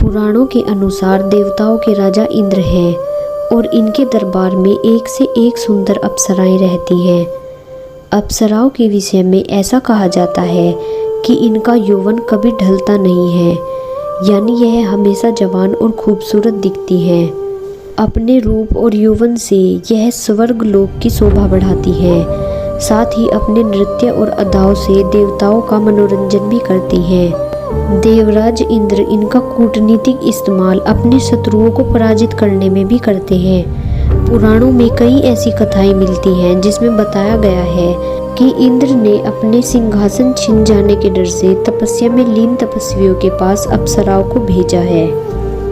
पुराणों के अनुसार देवताओं के राजा इंद्र हैं और इनके दरबार में एक से एक सुंदर अप्सराएं रहती हैं। अप्सराओं के विषय में ऐसा कहा जाता है कि इनका यौवन कभी ढलता नहीं है, यानी यह हमेशा जवान और खूबसूरत दिखती हैं। अपने रूप और यौवन से यह स्वर्ग लोक की शोभा बढ़ाती हैं। साथ ही अपने नृत्य और अदाओं से देवताओं का मनोरंजन भी करती हैं। देवराज इंद्र इनका कूटनीतिक इस्तेमाल अपने शत्रुओं को पराजित करने में भी करते हैं। पुराणों में कई ऐसी कथाएं मिलती हैं जिसमें बताया गया है कि इंद्र ने अपने सिंहासन छिन जाने के डर से तपस्या में लीन तपस्वियों के पास अप्सराओं को भेजा है।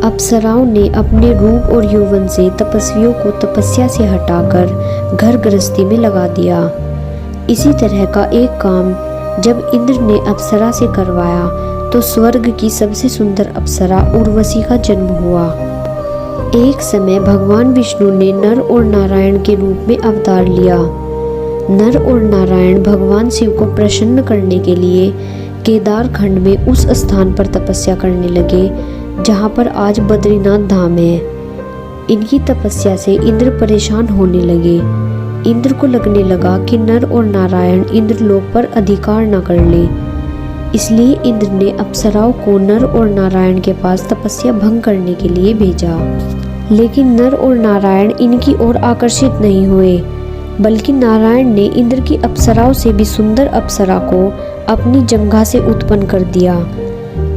अप्सराओं ने अपने रूप और यौवन से तपस्वियों को तपस्या से हटाकर घर गृहस्थी में लगा दिया। इसी तरह का एक काम जब इंद्र ने अप्सरा से करवाया तो स्वर्ग की सबसे सुंदर अप्सरा उर्वशी का जन्म हुआ। एक समय भगवान विष्णु ने नर और नारायण के रूप में अवतार लिया। नर और नारायण भगवान शिव को प्रसन्न करने के लिए केदार खंड में उस स्थान पर तपस्या करने लगे जहां पर आज बद्रीनाथ धाम है। इनकी तपस्या से इंद्र परेशान होने लगे। इंद्र को लगने लगा कि नर और नारायण इंद्रलोक पर अधिकार न कर ले, इसलिए इंद्र ने अप्सराओं को नर और नारायण के पास तपस्या भंग करने के लिए भेजा। लेकिन नर और नारायण इनकी ओर आकर्षित नहीं हुए, बल्कि नारायण ने इंद्र की अप्सराओं से भी सुंदर अप्सरा को अपनी जंघा से उत्पन्न कर दिया।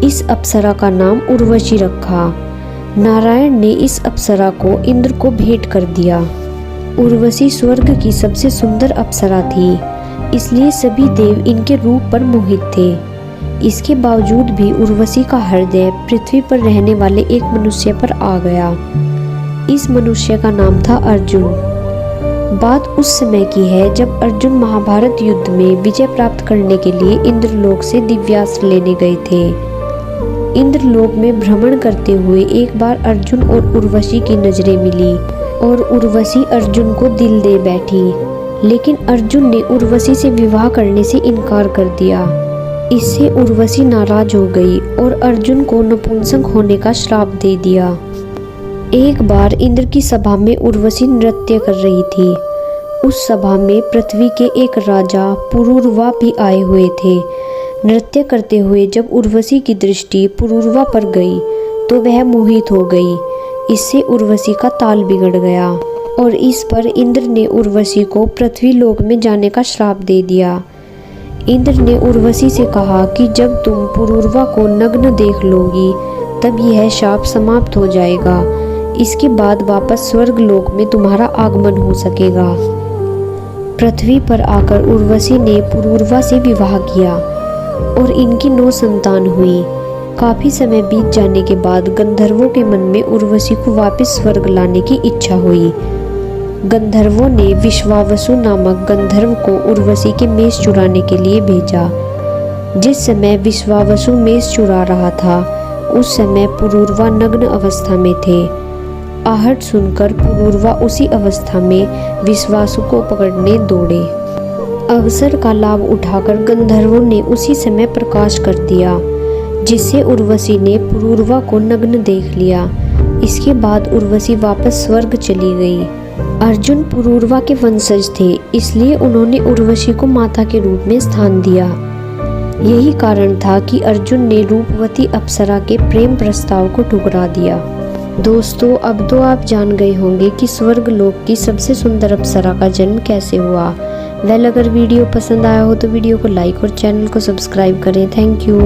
इस अप्सरा का नाम उर्वशी रखा। नारायण ने इस अप्सरा को इंद्र को भेंट कर दिया। उर्वशी स्वर्ग की सबसे सुंदर अप्सरा थी, इसलिए सभी देव इनके रूप पर मोहित थे। इसके बावजूद भी उर्वशी का हृदय पृथ्वी पर रहने वाले एक मनुष्य पर आ गया। इस मनुष्य का नाम था अर्जुन। बात उस समय की है जब अर्जुन महाभारत युद्ध में विजय प्राप्त करने के लिए इंद्रलोक से दिव्यास्त्र लेने गए थे। इंद्रलोक में भ्रमण करते हुए एक बार अर्जुन और उर्वशी की नजरें मिली और उर्वशी अर्जुन को दिल दे बैठी। लेकिन अर्जुन ने उर्वशी से विवाह करने से इनकार कर दिया। इससे उर्वशी नाराज हो गई और अर्जुन को नपुंसक होने का श्राप दे दिया। एक बार इंद्र की सभा में उर्वशी नृत्य कर रही थी। उस सभा में पृथ्वी के एक राजा पुरूरवा भी आए हुए थे। नृत्य करते हुए जब उर्वशी की दृष्टि पुरूरवा पर गई तो वह मोहित हो गई। इससे उर्वशी का ताल बिगड़ गया और इस पर इंद्र ने उर्वशी को पृथ्वी लोक में जाने का श्राप दे दिया। इंद्र ने उर्वशी से कहा कि जब तुम पुरूरवा को नग्न देख लोगी तब यह शाप समाप्त हो जाएगा। इसके बाद वापस स्वर्ग लोक में तुम्हारा आगमन हो सकेगा। पृथ्वी पर आकर उर्वशी ने पुरूरवा से विवाह किया और इनकी 9 संतान हुई। काफी समय बीत जाने के बाद गंधर्वों के मन में उर्वशी को वापस स्वर्ग लाने की इच्छा हुई। गंधर्वों ने विश्वावसु नामक गंधर्व को उर्वशी के मेष चुराने के लिए भेजा। जिस समय विश्वावसु मेष चुरा रहा था उस समय पुरूरवा नग्न अवस्था में थे। आहट सुनकर पुरूरवा उसी अवस्था में विश्वासु को पकड़ने दौड़े। अवसर का लाभ उठाकर गंधर्वों ने उसी समय प्रकाश कर दिया, जिससे उर्वशी ने पुरूरवा को नग्न देख लिया। इसके बाद उर्वशी वापस स्वर्ग चली गई। अर्जुन पुरूरवा के वंशज थे, इसलिए उन्होंने उर्वशी को माता के रूप में स्थान दिया। यही कारण था कि अर्जुन ने रूपवती अप्सरा के प्रेम प्रस्ताव को ठुकरा दिया। दोस्तों, अब तो आप जान गए होंगे कि स्वर्ग लोक की सबसे सुंदर अप्सरा का जन्म कैसे हुआ। अगर वीडियो पसंद आया हो तो वीडियो को लाइक और चैनल को सब्सक्राइब करें। Thank you.